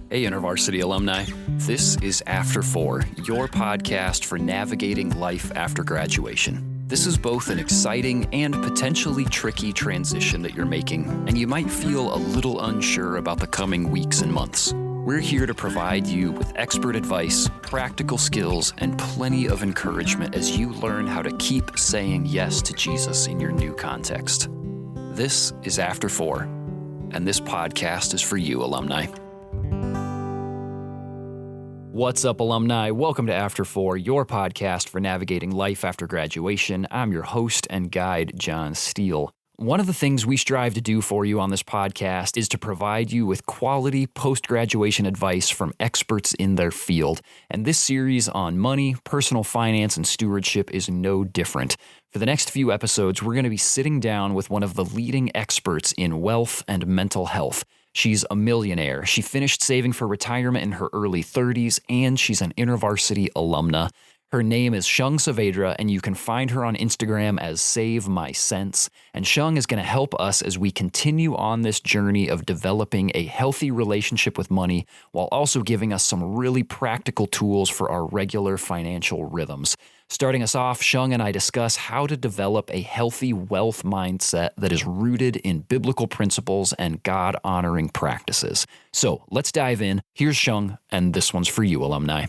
Hey, InterVarsity alumni. This is After 4, your podcast for navigating life after graduation. This is both an exciting and potentially tricky transition that you're making, and you might feel a little unsure about the coming weeks and months. We're here to provide you with expert advice, practical skills, and plenty of encouragement as you learn how to keep saying yes to Jesus in your new context. This is After 4, and this podcast is for you, alumni. What's up, alumni? Welcome to After 4, your podcast for navigating life after graduation. I'm your host and guide, John Steele. One of the things we strive to do for you on this podcast is to provide you with quality post-graduation advice from experts in their field. And this series on money, personal finance, and stewardship is no different. For the next few episodes, we're going to be sitting down with one of the leading experts in wealth and mental health. She's a millionaire. She finished saving for retirement in her early 30s, and she's an InterVarsity alumna. Her name is Shang Saavedra, and you can find her on Instagram as Save My Sense. And Shang is going to help us as we continue on this journey of developing a healthy relationship with money while also giving us some really practical tools for our regular financial rhythms. Starting us off, Shang and I discuss how to develop a healthy wealth mindset that is rooted in biblical principles and God-honoring practices. So let's dive in. Here's Shang, and this one's for you, alumni.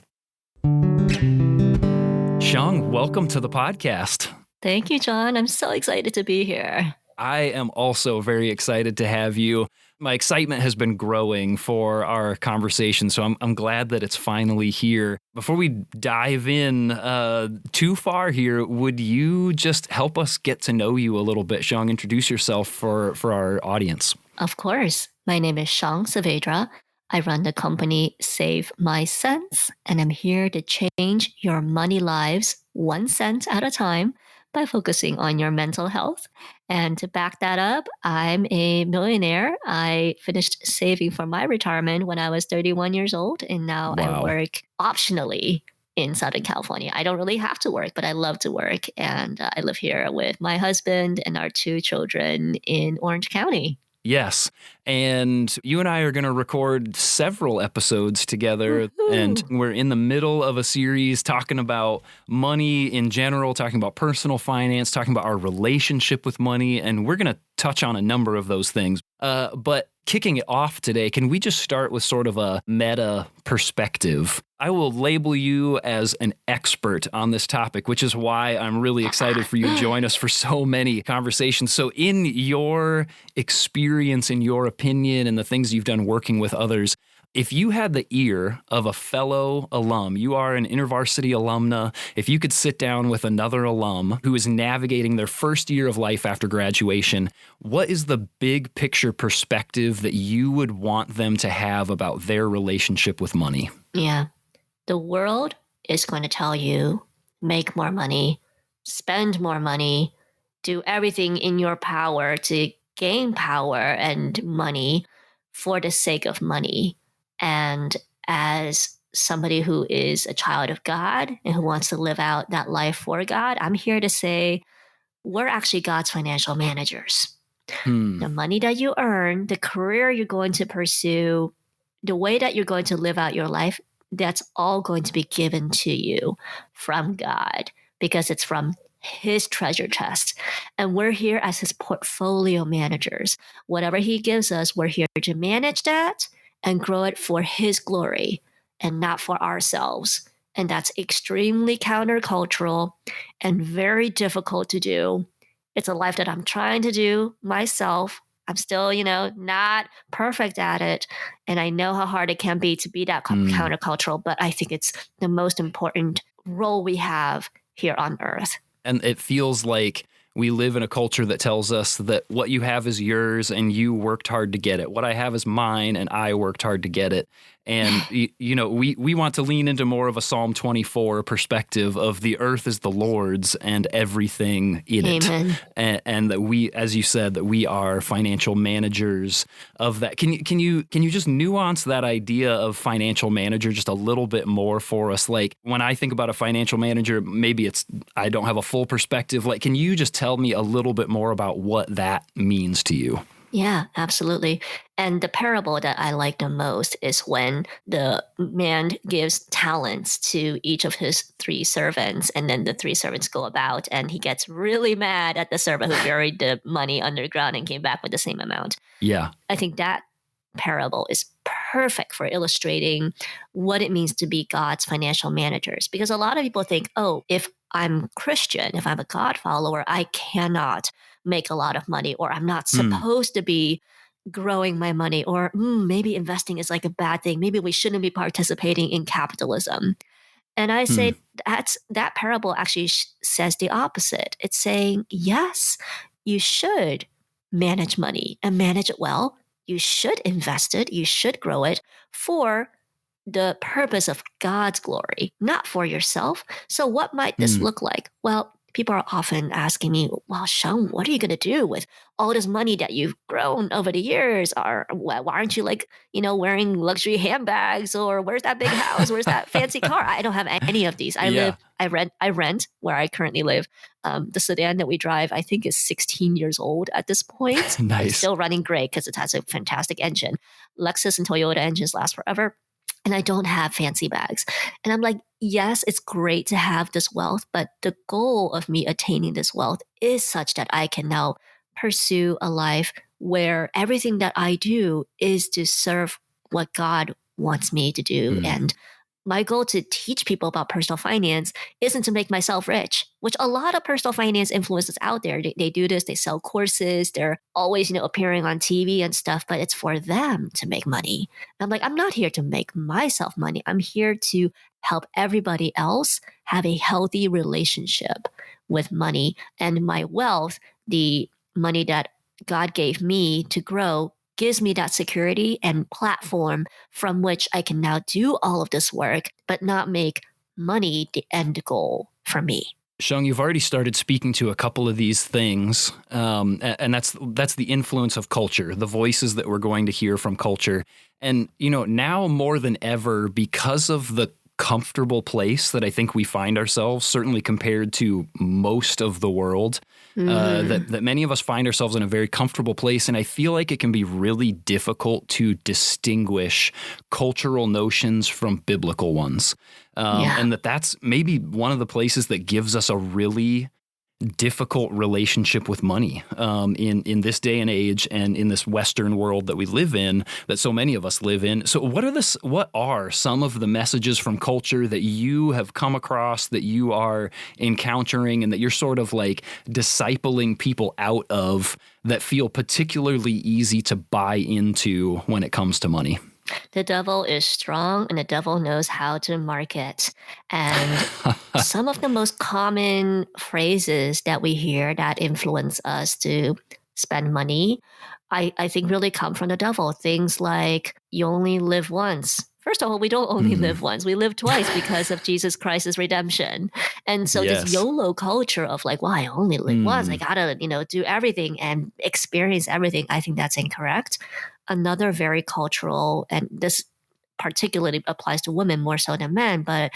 Shang, welcome to the podcast. Thank you, John. I'm so excited to be here. I am also very excited to have you. My excitement has been growing for our conversation, so I'm glad that it's finally here. Before we dive in too far here, would you just help us get to know you a little bit? Shang, introduce yourself for our audience. Of course. My name is Shang Saavedra. I run the company Save My Sense, and I'm here to change your money lives 1 cent at a time by focusing on your mental health. And to back that up, I'm a millionaire. I finished saving for my retirement when I was 31 years old, and now Wow. I work optionally in Southern California. I don't really have to work, but I love to work. And I live here with my husband and our 2 children in Orange County. Yes, and you and I are going to record several episodes together, and we're in the middle of a series talking about money in general, talking about personal finance, talking about our relationship with money, and we're going to touch on a number of those things. But kicking it off today, can we just start with sort of a meta perspective? I will label you as an expert on this topic, which is why I'm really excited for you to join us for so many conversations. So in your experience, in your opinion, and the things you've done working with others, if you had the ear of a fellow alum, you are an InterVarsity alumna, if you could sit down with another alum who is navigating their first year of life after graduation, what is the big picture perspective that you would want them to have about their relationship with money? Yeah. The world is going to tell you, make more money, spend more money, do everything in your power to gain power and money for the sake of money. And as somebody who is a child of God and who wants to live out that life for God, I'm here to say we're actually God's financial managers. The money that you earn, the career you're going to pursue, the way that you're going to live out your life, that's all going to be given to you from God because it's from His treasure chest. And we're here as His portfolio managers. Whatever He gives us, we're here to manage that and grow it for His glory and not for ourselves. And that's extremely countercultural and very difficult to do. It's a life that I'm trying to do myself. I'm still, not perfect at it. And I know how hard it can be to be that countercultural, but I think it's the most important role we have here on earth. And it feels like we live in a culture that tells us that what you have is yours and you worked hard to get it. What I have is mine and I worked hard to get it. And, we want to lean into more of a Psalm 24 perspective of the earth is the Lord's and everything in Amen. it. And that we, as you said, that we are financial managers of that. Can you just nuance that idea of financial manager just a little bit more for us? Like when I think about a financial manager, maybe I don't have a full perspective. Like, can you just tell me a little bit more about what that means to you? Yeah, absolutely. And the parable that I like the most is when the man gives talents to each of his three servants, and then the three servants go about, and he gets really mad at the servant who buried the money underground and came back with the same amount. Yeah. I think that parable is perfect for illustrating what it means to be God's financial managers. Because a lot of people think, oh, if I'm Christian, if I'm a God follower, I cannot make a lot of money, or I'm not Mm. supposed to be growing my money, or maybe investing is like a bad thing. Maybe we shouldn't be participating in capitalism. And I Mm. say that parable actually says the opposite. It's saying, yes, you should manage money and manage it well. You should invest it. You should grow it for the purpose of God's glory, not for yourself. So, what might this Mm. look like? Well, people are often asking me, well, Shang, what are you going to do with all this money that you've grown over the years? Or why aren't you like, wearing luxury handbags, or where's that big house? Where's that fancy car? I don't have any of these. Yeah. I rent where I currently live. The sedan that we drive, I think, is 16 years old at this point. It's Nice. still running great because it has a fantastic engine. Lexus and Toyota engines last forever, and I don't have fancy bags. And I'm like, yes, it's great to have this wealth, but the goal of me attaining this wealth is such that I can now pursue a life where everything that I do is to serve what God wants me to do. Mm. And my goal to teach people about personal finance isn't to make myself rich, which a lot of personal finance influencers out there, they do this, they sell courses, they're always, appearing on TV and stuff, but it's for them to make money. And I'm like, I'm not here to make myself money. I'm here to help everybody else have a healthy relationship with money, and my wealth, the money that God gave me to grow, gives me that security and platform from which I can now do all of this work, but not make money the end goal for me. Shang, you've already started speaking to a couple of these things, and that's the influence of culture, the voices that we're going to hear from culture. And, now more than ever, because of the comfortable place that I think we find ourselves, certainly compared to most of the world, that many of us find ourselves in a very comfortable place. And I feel like it can be really difficult to distinguish cultural notions from biblical ones. And that's maybe one of the places that gives us a really difficult relationship with money in this day and age, and in this Western world that we live in, that so many of us live in. So what are some of the messages from culture that you have come across, that you are encountering, and that you're sort of like discipling people out of, that feel particularly easy to buy into when it comes to money? The devil is strong, and the devil knows how to market. And some of the most common phrases that we hear that influence us to spend money, I think really come from the devil. Things like, you only live once. First of all, we don't only live once. We live twice because of Jesus Christ's redemption. And so this Yes. YOLO culture of like, well, I only live once. I gotta, do everything and experience everything. I think that's incorrect. Another very cultural, and this particularly applies to women more so than men, but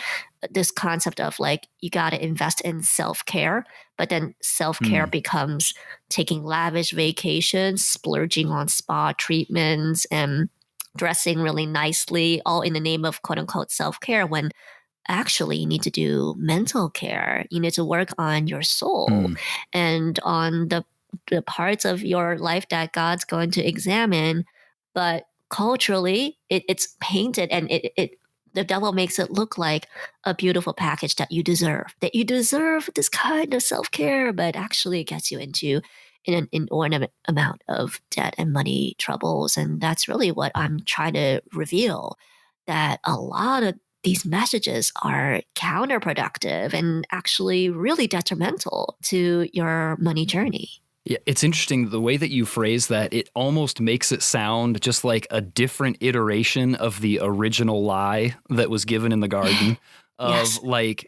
this concept of like, you got to invest in self-care, but then self-care becomes taking lavish vacations, splurging on spa treatments, and dressing really nicely, all in the name of quote unquote self-care, when actually you need to do mental care. You need to work on your soul and on the parts of your life that God's going to examine. But culturally, it's painted, and the devil makes it look like a beautiful package that you deserve this kind of self-care, but actually it gets you into an inordinate amount of debt and money troubles. And that's really what I'm trying to reveal, that a lot of these messages are counterproductive and actually really detrimental to your money journey. Yeah, it's interesting the way that you phrase that. It almost makes it sound just like a different iteration of the original lie that was given in the garden. of like,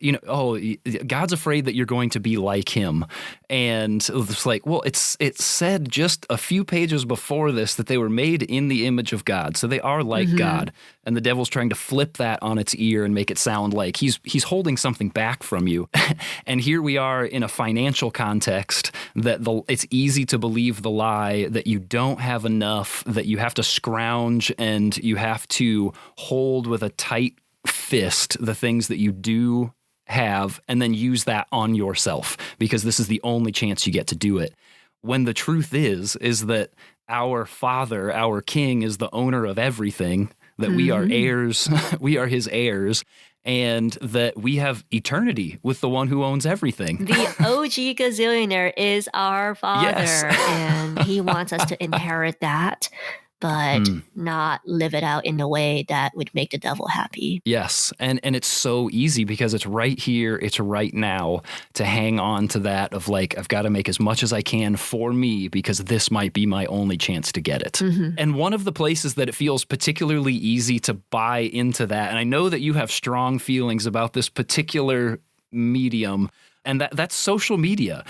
God's afraid that you're going to be like him. And it's like, well, it said just a few pages before this that they were made in the image of God. So they are like God. And the devil's trying to flip that on its ear and make it sound like he's holding something back from you. And here we are in a financial context that it's easy to believe the lie that you don't have enough, that you have to scrounge and you have to hold with a tight fist the things that you do have and then use that on yourself because this is the only chance you get to do it. When the truth is that our Father, our King, is the owner of everything, that we are heirs, we are his heirs, and that we have eternity with the one who owns everything. The OG gazillionaire is our Father, Yes. and he wants us to inherit that, but not live it out in a way that would make the devil happy. Yes. And it's so easy because it's right here, it's right now to hang on to that of like, I've got to make as much as I can for me because this might be my only chance to get it. And one of the places that it feels particularly easy to buy into that, and I know that you have strong feelings about this particular medium, and that's social media.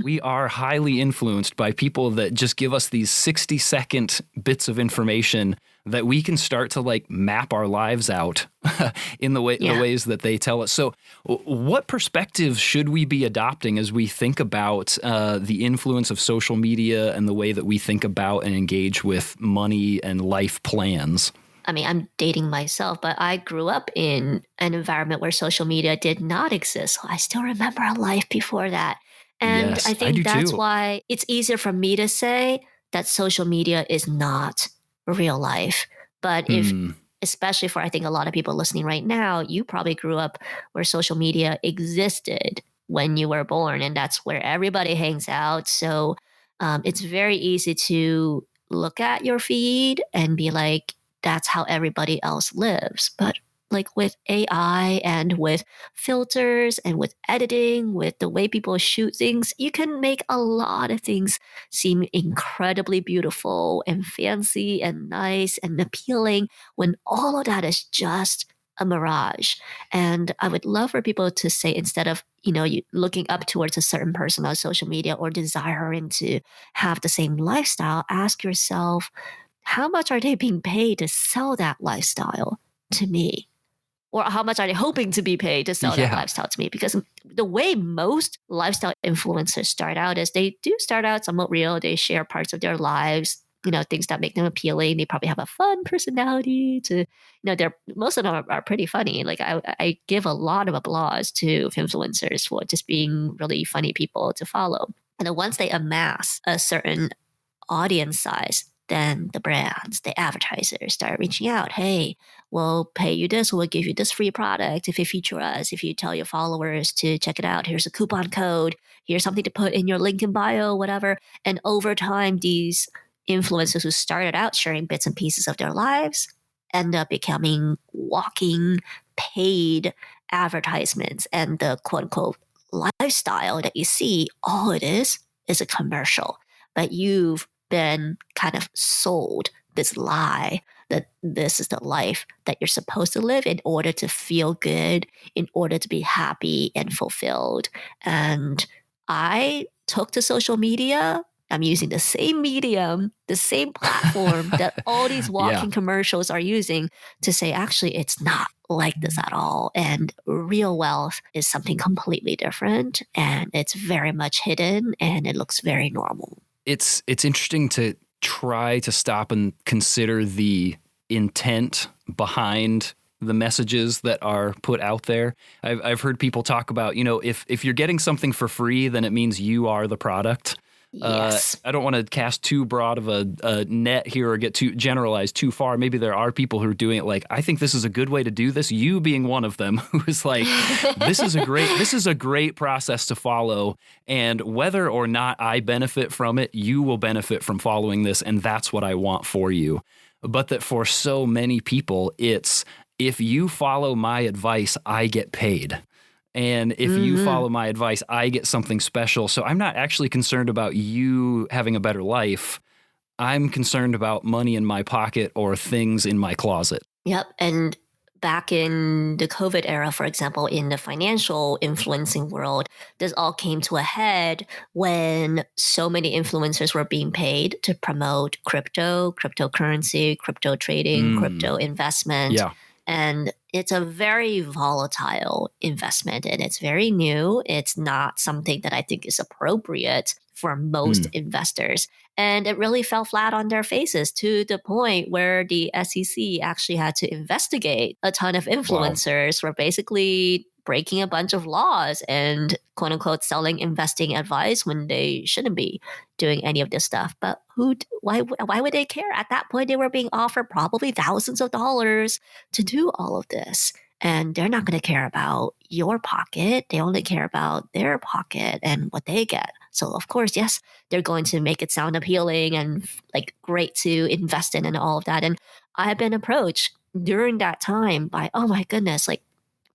We are highly influenced by people that just give us these 60-second bits of information that we can start to like map our lives out in the ways that they tell us. So what perspectives should we be adopting as we think about the influence of social media and the way that we think about and engage with money and life plans? I mean, I'm dating myself, but I grew up in an environment where social media did not exist. I still remember a life before that. And Yes, I I think do that's too. why it's easier for me to say that social media is not real life. But if, especially for I think a lot of people listening right now, you probably grew up where social media existed when you were born, and that's where everybody hangs out. So it's very easy to look at your feed and be like, that's how everybody else lives. But like with AI and with filters and with editing, with the way people shoot things, you can make a lot of things seem incredibly beautiful and fancy and nice and appealing when all of that is just a mirage. And I would love for people to say, instead of, you looking up towards a certain person on social media or desiring to have the same lifestyle, ask yourself, how much are they being paid to sell that lifestyle to me? Or how much are they hoping to be paid to sell that lifestyle to me? Because the way most lifestyle influencers start out is they do start out somewhat real. They share parts of their lives, things that make them appealing. They probably have a fun personality most of them are pretty funny. Like I give a lot of applause to influencers for just being really funny people to follow. And then once they amass a certain audience size, then the brands, the advertisers start reaching out. Hey, we'll pay you this. We'll give you this free product if you feature us. If you tell your followers to check it out, here's a coupon code. Here's something to put in your link in bio, whatever. And over time, these influencers who started out sharing bits and pieces of their lives end up becoming walking paid advertisements. And the quote unquote lifestyle that you see, all it is a commercial. But you've been kind of sold this lie that this is the life that you're supposed to live in order to feel good, in order to be happy and fulfilled. And I took to social media. I'm using the same medium, the same platform that all these walking commercials are using to say, actually, it's not like this at all. And real wealth is something completely different. And it's very much hidden and it looks very normal. It's interesting to try to stop and consider the intent behind the messages that are put out there. I've heard people talk about, if you're getting something for free, then it means you are the product. Yes. I don't want to cast too broad of a net here or get too generalized too far. Maybe there are people who are doing it like, I think this is a good way to do this. You being one of them who is like, this is a great process to follow. And whether or not I benefit from it, you will benefit from following this. And that's what I want for you. But that for so many people, it's if you follow my advice, I get paid. And if you follow my advice, I get something special. So I'm not actually concerned about you having a better life. I'm concerned about money in my pocket or things in my closet. Yep. And back in the COVID era, for example, in the financial influencing world, this all came to a head when so many influencers were being paid to promote crypto, cryptocurrency, crypto trading, crypto investment. Yeah. And it's a very volatile investment and it's very new. It's not something that I think is appropriate for most investors. And it really fell flat on their faces to the point where the SEC actually had to investigate a ton of influencers for basically breaking a bunch of laws and quote unquote selling investing advice when they shouldn't be doing any of this stuff. But why would they care? At that point, they were being offered probably thousands of dollars to do all of this. And they're not going to care about your pocket. They only care about their pocket and what they get. So, of course, yes, they're going to make it sound appealing and like great to invest in and all of that. And I have been approached during that time by, oh my goodness, like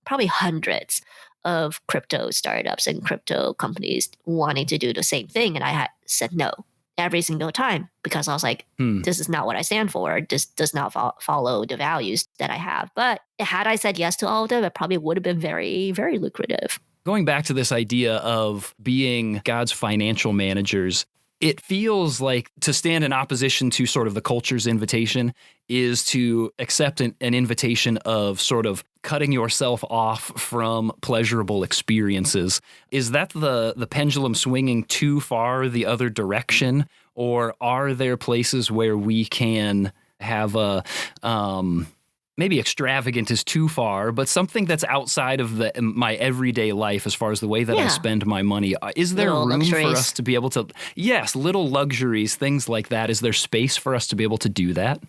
probably hundreds of crypto startups and crypto companies wanting to do the same thing. And I had said no every single time because I was like, this is not what I stand for. This does not follow the values that I have. But had I said yes to all of them, it probably would have been very, very lucrative. Going back to this idea of being God's financial managers, it feels like to stand in opposition to sort of the culture's invitation is to accept an invitation of sort of cutting yourself off from pleasurable experiences. Is that the pendulum swinging too far the other direction? Or are there places where we can have a maybe extravagant is too far, but something that's outside of my everyday life as far as the way that I spend my money? Is there Little room luxuries. for us to be able to, little luxuries, things like that. Is there space for us to be able to do that?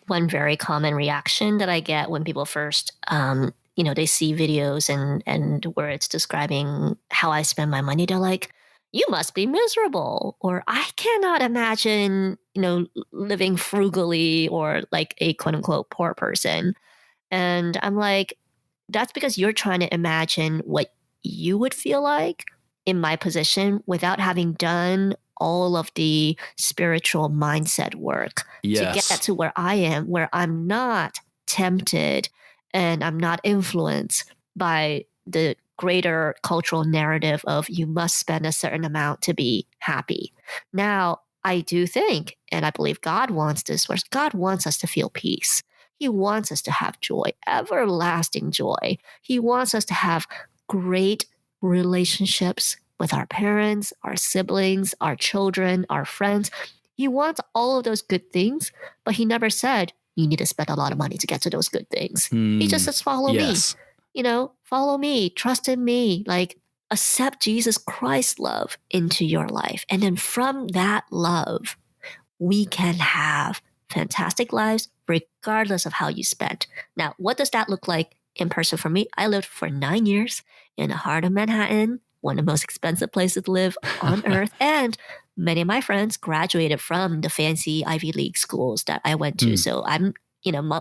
One very common reaction that I get when people first, they see videos and where it's describing how I spend my money, they're like, you must be miserable, or I cannot imagine, living frugally or like a quote unquote poor person. And I'm like, that's because you're trying to imagine what you would feel like in my position without having done all of the spiritual mindset work to get to where I am, where I'm not tempted and I'm not influenced by the greater cultural narrative of you must spend a certain amount to be happy. Now, I do think, and I believe God wants this, where God wants us to feel peace. He wants us to have joy, everlasting joy. He wants us to have great relationships with our parents, our siblings, our children, our friends. He wants all of those good things, but he never said you need to spend a lot of money to get to those good things. He just says, follow me. Follow me, trust in me, like accept Jesus Christ's love into your life. And then from that love, we can have fantastic lives regardless of how you spend. Now, what does that look like in person for me? I lived for 9 years in the heart of Manhattan, one of the most expensive places to live on earth. And many of my friends graduated from the fancy Ivy League schools that I went to. So I'm,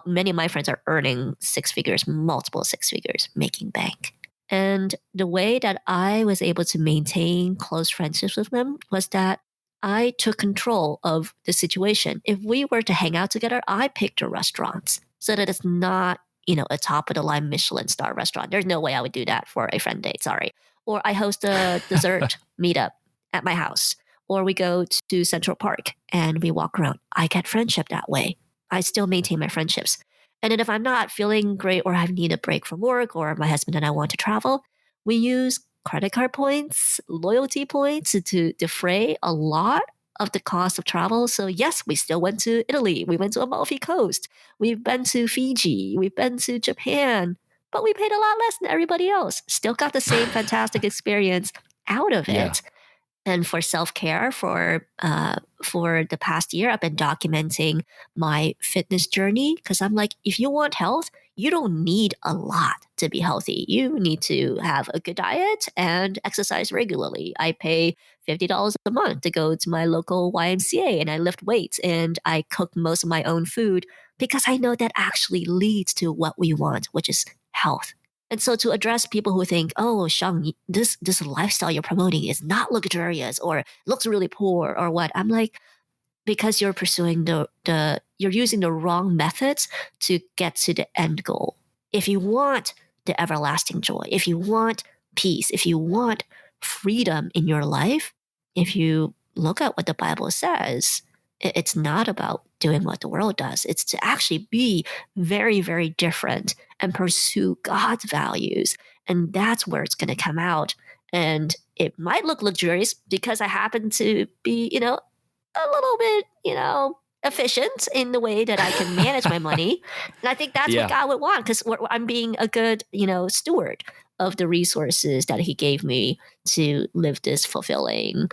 many of my friends are earning six figures, multiple six figures, making bank. And the way that I was able to maintain close friendships with them was that I took control of the situation. If we were to hang out together, I picked the restaurants so that it's not, a top of the line Michelin star restaurant. There's no way I would do that for a friend date. Sorry. Or I host a dessert meetup at my house, or we go to Central Park and we walk around. I get friendship that way. I still maintain my friendships. And then if I'm not feeling great or I need a break from work or my husband and I want to travel, we use credit card points, loyalty points to defray a lot of the cost of travel. So yes, we still went to Italy. We went to Amalfi Coast. We've been to Fiji. We've been to Japan. But we paid a lot less than everybody else. Still got the same fantastic experience out of it. And for self-care, for the past year, I've been documenting my fitness journey because I'm like, if you want health, you don't need a lot to be healthy. You need to have a good diet and exercise regularly. I pay $50 a month to go to my local YMCA and I lift weights and I cook most of my own food because I know that actually leads to what we want, which is health. And so to address people who think, oh, Shang, this lifestyle you're promoting is not luxurious or looks really poor or what, I'm like, because you're pursuing you're using the wrong methods to get to the end goal. if you want the everlasting joy, if you want peace, if you want freedom in your life, if you look at what the Bible says, it's not about doing what the world does. It's to actually be very, very different and pursue God's values. And that's where it's going to come out. And it might look luxurious because I happen to be, a little bit, efficient in the way that I can manage my money. And I think that's what Yeah. God would want because I'm being a good, steward of the resources that He gave me to live this fulfilling,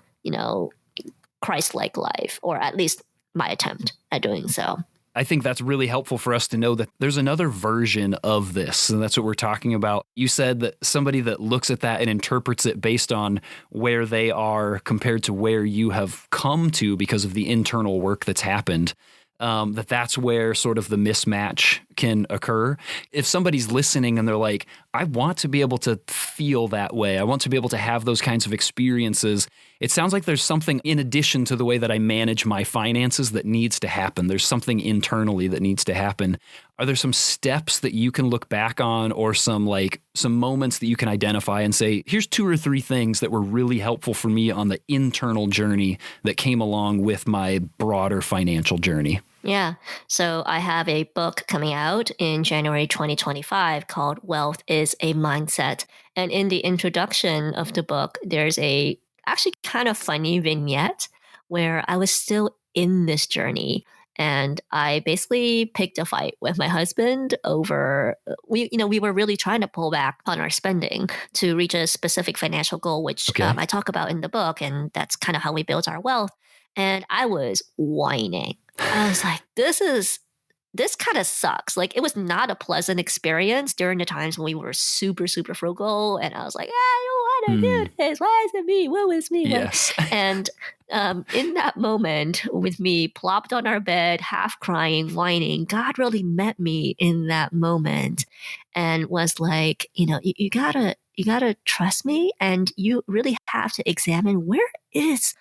Christ-like life, or at least my attempt at doing so. I think that's really helpful for us to know that there's another version of this. And that's what we're talking about. You said that somebody that looks at that and interprets it based on where they are compared to where you have come to because of the internal work that's happened. That's where sort of the mismatch can occur. If somebody's listening and they're like, I want to be able to feel that way, I want to be able to have those kinds of experiences, it sounds like there's something in addition to the way that I manage my finances that needs to happen. There's something internally that needs to happen. Are there some steps that you can look back on or some moments that you can identify and say, here's 2 or 3 things that were really helpful for me on the internal journey that came along with my broader financial journey? Yeah. So I have a book coming out in January 2025 called Wealth is a Mindset. And in the introduction of the book, there's a actually kind of funny vignette where I was still in this journey. And I basically picked a fight with my husband over we were really trying to pull back on our spending to reach a specific financial goal, which Okay. I talk about in the book, and that's kind of how we built our wealth. And I was whining. I was like, this kind of sucks. Like, it was not a pleasant experience during the times when we were super, super frugal. And I was like, I don't want to do this. Why is it me? Woe is me. Yes. And in that moment, with me plopped on our bed, half crying, whining, God really met me in that moment and was like, you gotta trust me, and you really have to examine where is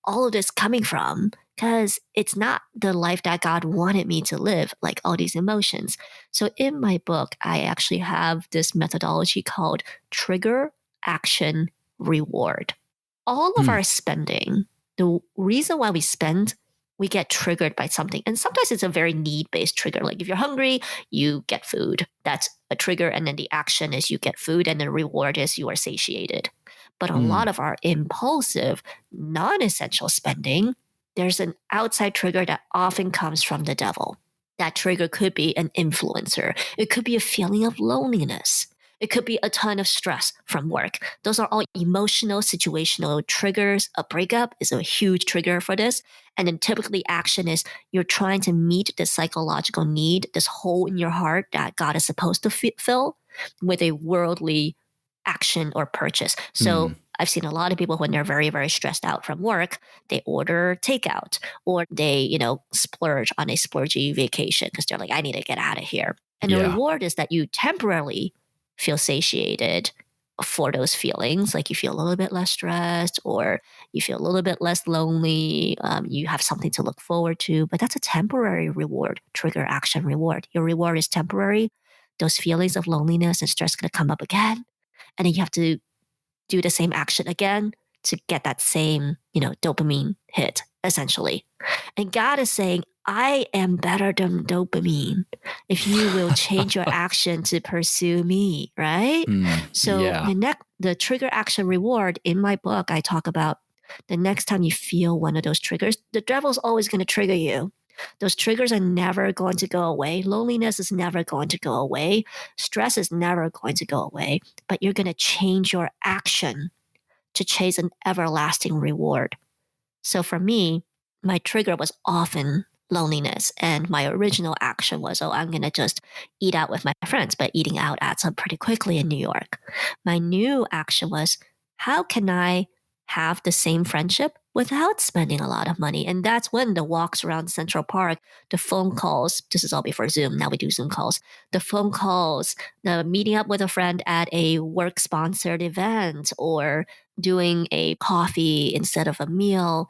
all of this coming from, because it's not the life that God wanted me to live, like all these emotions. So in my book, I actually have this methodology called trigger, action, reward. All of our spending, the reason why we spend, we get triggered by something. And sometimes it's a very need-based trigger. Like if you're hungry, you get food. That's a trigger. And then the action is you get food, and the reward is you are satiated. But a lot of our impulsive, non-essential spending, there's an outside trigger that often comes from the devil. That trigger could be an influencer. It could be a feeling of loneliness. It could be a ton of stress from work. Those are all emotional, situational triggers. A breakup is a huge trigger for this. And then typically action is you're trying to meet the psychological need, this hole in your heart that God is supposed to fill, with a worldly action or purchase. So I've seen a lot of people when they're very, very stressed out from work, they order takeout, or they, splurge on a splurgy vacation because they're like, I need to get out of here. And the reward is that you temporarily feel satiated for those feelings. Like you feel a little bit less stressed, or you feel a little bit less lonely. You have something to look forward to, but that's a temporary reward. Trigger, action, reward. Your reward is temporary. Those feelings of loneliness and stress are going to come up again. And then you have to do the same action again to get that same, dopamine hit, essentially. And God is saying, I am better than dopamine if you will change your action to pursue me, right? So the trigger, action, reward in my book, I talk about the next time you feel one of those triggers, the devil's always going to trigger you. Those triggers are never going to go away. Loneliness is never going to go away. Stress is never going to go away. But you're going to change your action to chase an everlasting reward. So for me, my trigger was often loneliness. And my original action was, I'm going to just eat out with my friends. But eating out adds up pretty quickly in New York. My new action was, how can I have the same friendship without spending a lot of money? And that's when the walks around Central Park, the phone calls, this is all before Zoom, now we do Zoom calls, the phone calls, the meeting up with a friend at a work-sponsored event, or doing a coffee instead of a meal.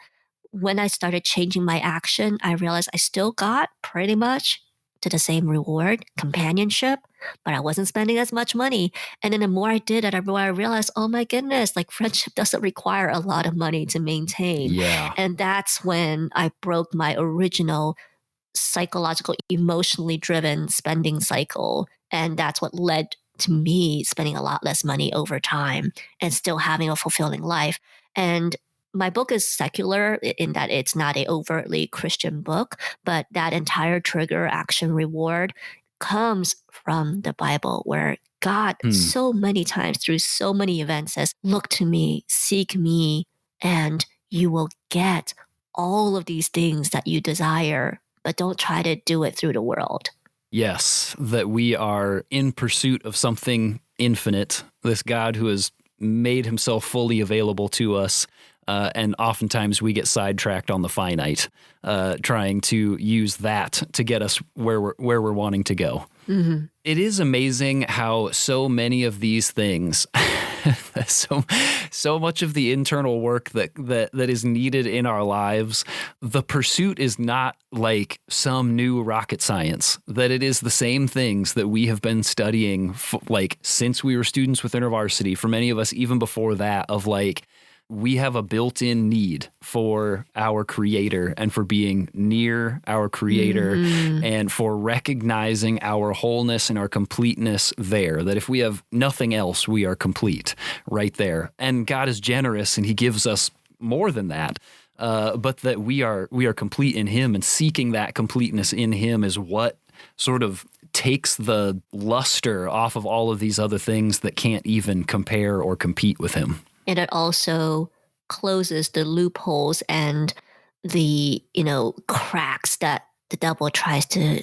When I started changing my action, I realized I still got pretty much to the same reward, companionship, but I wasn't spending as much money. And then the more I did it, the more I realized, oh my goodness, like friendship doesn't require a lot of money to maintain. Yeah. And that's when I broke my original psychological, emotionally driven spending cycle. And that's what led to me spending a lot less money over time and still having a fulfilling life. And my book is secular in that it's not a overtly Christian book, but that entire trigger, action, reward comes from the Bible, where God so many times through so many events says, look to me, seek me, and you will get all of these things that you desire, but don't try to do it through the world. Yes, that we are in pursuit of something infinite, this God who has made himself fully available to us. And oftentimes we get sidetracked on the finite, trying to use that to get us where we're wanting to go. Mm-hmm. It is amazing how so many of these things, so much of the internal work that is needed in our lives, the pursuit is not like some new rocket science, that it is the same things that we have been studying like since we were students with InterVarsity, for many of us even before that, of like, we have a built-in need for our creator and for being near our creator and for recognizing our wholeness and our completeness there, that if we have nothing else, we are complete right there. And God is generous and he gives us more than that. But that we are complete in him, and seeking that completeness in him is what sort of takes the luster off of all of these other things that can't even compare or compete with him. And it also closes the loopholes and the, cracks that the devil tries to,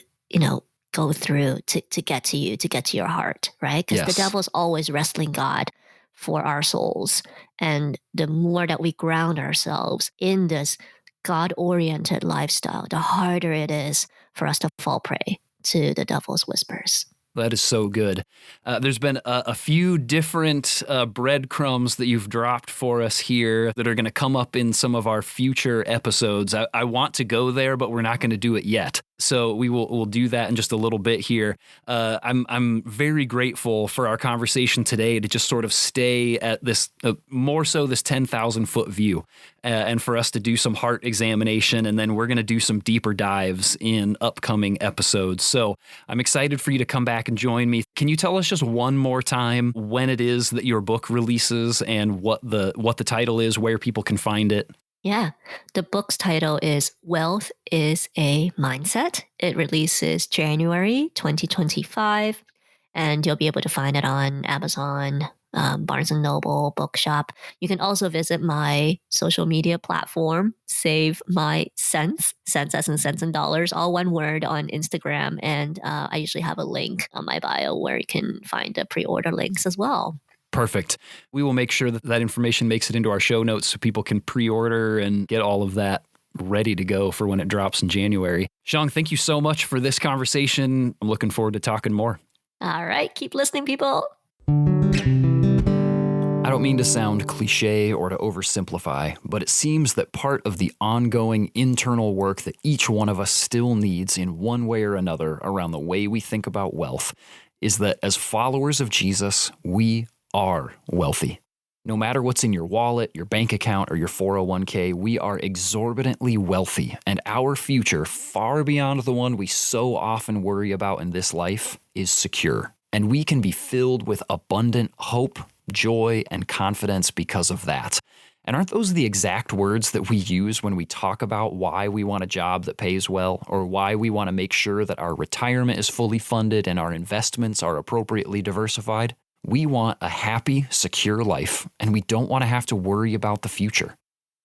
go through to get to you, to get to your heart, right? Because the devil's always wrestling God for our souls. And the more that we ground ourselves in this God-oriented lifestyle, the harder it is for us to fall prey to the devil's whispers. That is so good. There's been a few different breadcrumbs that you've dropped for us here that are going to come up in some of our future episodes. I want to go there, but we're not going to do it yet. So we'll do that in just a little bit here. I'm very grateful for our conversation today to just sort of stay at this, more so this 10,000 foot view, and for us to do some heart examination, and then we're going to do some deeper dives in upcoming episodes. So I'm excited for you to come back and join me. Can you tell us just one more time when it is that your book releases and what the title is, where people can find it? Yeah. The book's title is Wealth is a Mindset. It releases January 2025, and you'll be able to find it on Amazon, Barnes & Noble, Bookshop. You can also visit my social media platform, Save My Cents, cents as in cents and dollars, all one word, on Instagram. And I usually have a link on my bio where you can find the pre-order links as well. Perfect. We will make sure that information makes it into our show notes so people can pre-order and get all of that ready to go for when it drops in January. Shang, thank you so much for this conversation. I'm looking forward to talking more. All right. Keep listening, people. I don't mean to sound cliche or to oversimplify, but it seems that part of the ongoing internal work that each one of us still needs in one way or another around the way we think about wealth is that as followers of Jesus, we are wealthy. No matter what's in your wallet, your bank account, or your 401k, we are exorbitantly wealthy, and our future, far beyond the one we so often worry about in this life, is secure. And we can be filled with abundant hope, joy, and confidence because of that. And aren't those the exact words that we use when we talk about why we want a job that pays well, or why we want to make sure that our retirement is fully funded and our investments are appropriately diversified? We want a happy, secure life, and we don't want to have to worry about the future.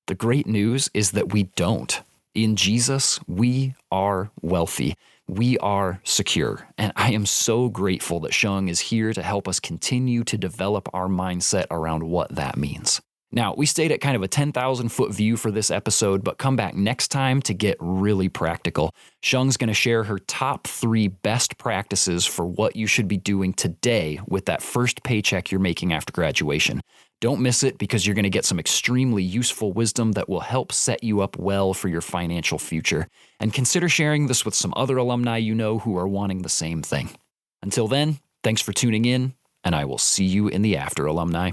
The great news is that we don't. In Jesus, we are wealthy. We are secure. And I am so grateful that Shang is here to help us continue to develop our mindset around what that means. Now, we stayed at kind of a 10,000 foot view for this episode, but come back next time to get really practical. Shang's going to share her top 3 best practices for what you should be doing today with that first paycheck you're making after graduation. Don't miss it because you're going to get some extremely useful wisdom that will help set you up well for your financial future. And consider sharing this with some other alumni you know who are wanting the same thing. Until then, thanks for tuning in, and I will see you in the after, alumni.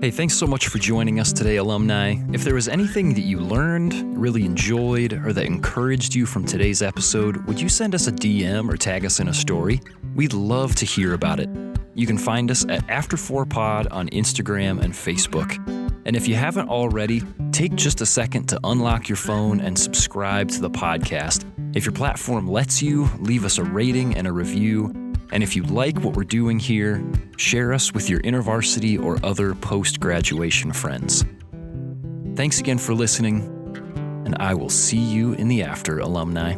Hey, thanks so much for joining us today, alumni. If there was anything that you learned, really enjoyed, or that encouraged you from today's episode, would you send us a DM or tag us in a story? We'd love to hear about it. You can find us at After4Pod on Instagram and Facebook. And if you haven't already, take just a second to unlock your phone and subscribe to the podcast. If your platform lets you, leave us a rating and a review. And if you like what we're doing here, share us with your InterVarsity or other post-graduation friends. Thanks again for listening, and I will see you in the after, alumni.